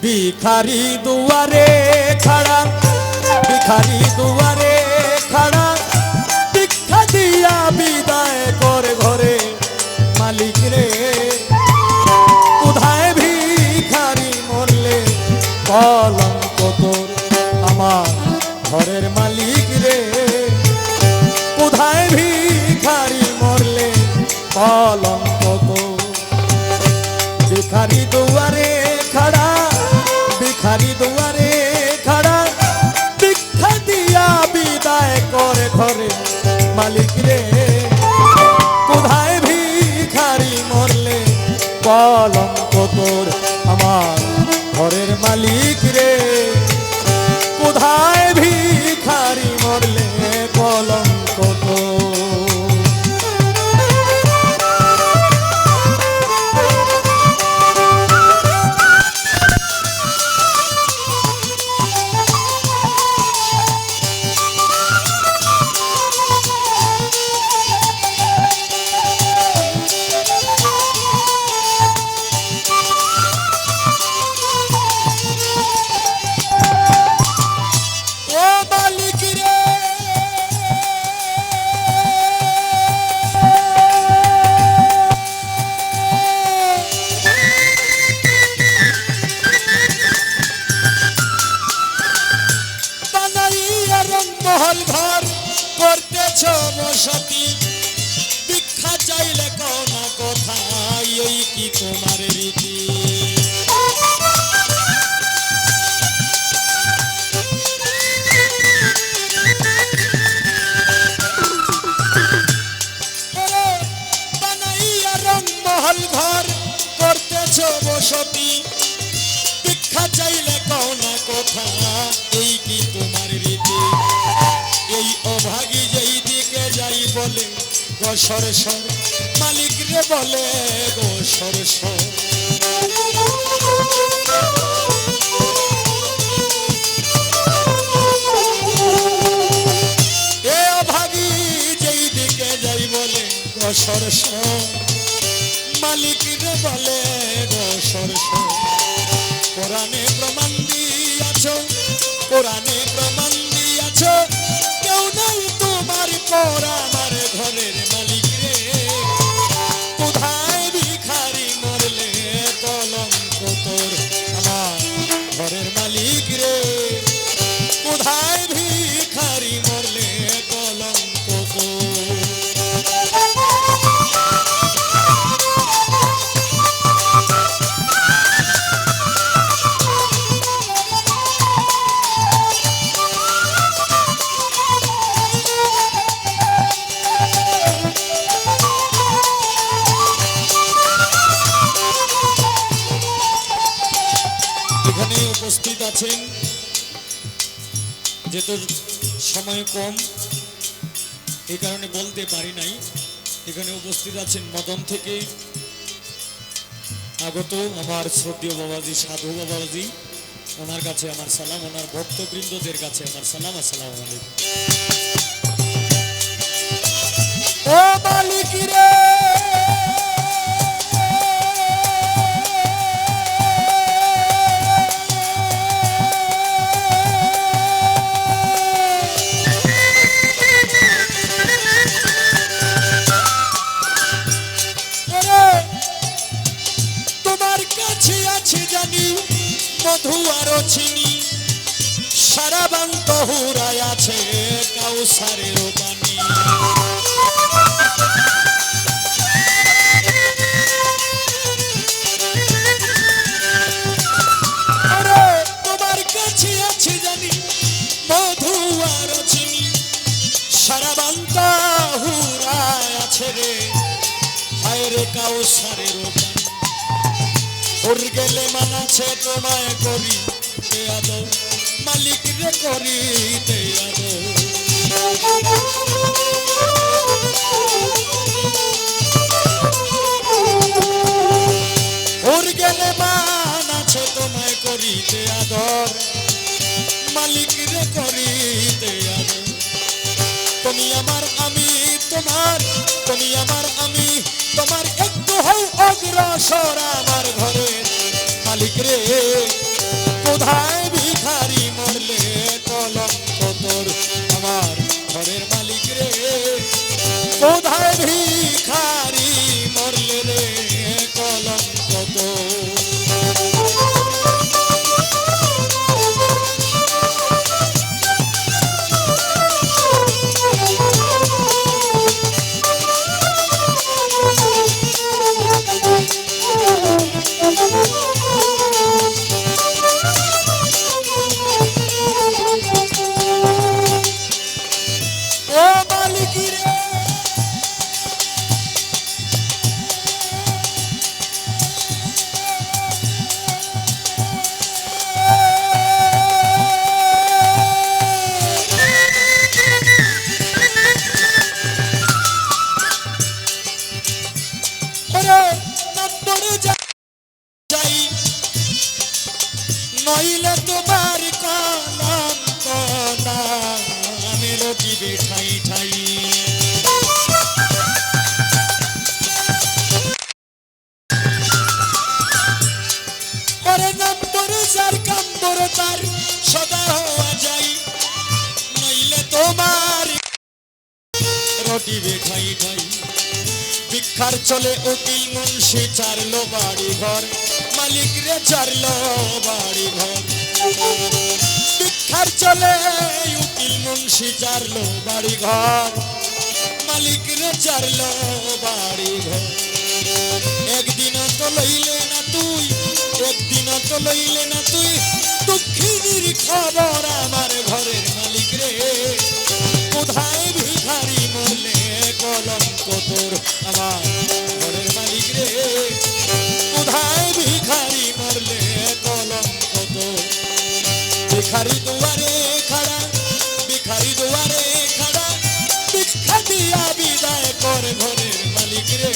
भिखारी दुआरे खड़ा, भिखारी दुआरे खड़ा, भिक्षा दिया विदाय कर घरे मालिक रे। कोথায় भिखारी मरले कलंक तोर আমার ঘরের মালিক রে। কোথায় ভিখারি মরলে কলঙ্ক তোর। भिखारी दुआरे खड़ा, भिखारी दुआरे खड़ा, भिक्षा दिया विदाय करे घरे मालिक रे। কোথায় ভিখারি মরলে কলঙ্ক তোর আমার ঘরের মালিক রে। কোথায় ভিখারি মরলে কলঙ্ক তোর। महल घर करतेছ বসতি, ভিক্ষা চাইলে কোন কোথায় এই কি তোমার রীতি। বানাইয়া রংমহল ঘর করতেছ বসতি, ভিক্ষা চাইলে কোন কোথায় এই কি তোমার রীতি। এই অভাগী যেই দিকে যাই বলে গো সরসর মালিক রে বলে গো সরসর। এ অভাগী যেই দিকে যাই বলে গো সরসর মালিক রে বলে গো সরসর। কোরআনে প্রমাণ দিয়াছ, কোরআনে প্রমাণ দিয়াছ, কেউ নাই তোমার পর আমার ঘরের মালিক রে। কোথায় ভিখারি মরলে কলঙ্ক তোর আমার ঘরের মালিক রে। কোথায় ভিখারি মরলে কলঙ্ক তোর। এখানে উপস্থিত আছেন, যেহেতু সময় কম এই কারণে বলতে পারি নাই। এখানে উপস্থিত আছেন মদন থেকে আগত আমার শ্রদ্ধেয় বাবাজি, সাধু বাবাজি, ওনার কাছে আমার সালাম, ওনার ভক্তবৃন্দদের কাছে আমার সালাম। আসসালামু আলাইকুম। ও মালিক রে মধু আর চিনি, সারা বান্ত হুরায় আছে কাউসারের পানি। তোমার কাছে আছে জানি মধু আর চিনি, সারা বান্ত হুরায় আছে রে হায় রে কাউসারের পানি। ওর গেলে মানাছে তোমায় করি আদর মালিক রে করিতে আদর। ওর গেলে মানাছে তোমায় করিতে আদর মালিক রে করিতে আদর। তুমি আমার আমি তোমার, তুমি আমার আমি তোমার, একটু হও অগ্রসর আমার ঘরে মালিক রে। কোথায় ভিখারি মরলে কলঙ্ক তোর আমার ঘরের মালিক রে, কোথায় ভিখারি মরলে রে কলঙ্ক তোর। ও মালিক রে, নম্বরে যাই নইলে তোমার কলঙ্ক নামে রটিবে ঠাই ঠাই। পরে নম্বরে যার কাম্বর তার সদা হওয়া যাই, নইলে তোমার রটিবে ঠাই ঠাই। ভিক্ষার চলে উকিল মুন্সি চারলো বাড়ি ঘর, মালিক রে চারলো বাড়ি ঘর। ভিক্ষার চলে উকিল মুন্সি চারলো বাড়ি ঘর, মালিক রে চারলো বাড়ি ঘর। একদিনও তো লইলে না তুই, একদিনও তো লইলে না তুই দুঃখিনীর খবর আমার ঘরের মালিক রে, কোথায় ভিখারি মরলে কলঙ্ক তোর আমার ঘরের মালিক রে, কোথায় ভিখারি মরলে কলঙ্ক তোর। ভিখারি দুয়ারে খাড়া, ভিখারি দুয়ারে খাড়া, ভিক্ষা দিয়া বিদায় কর ঘরের মালিক রে।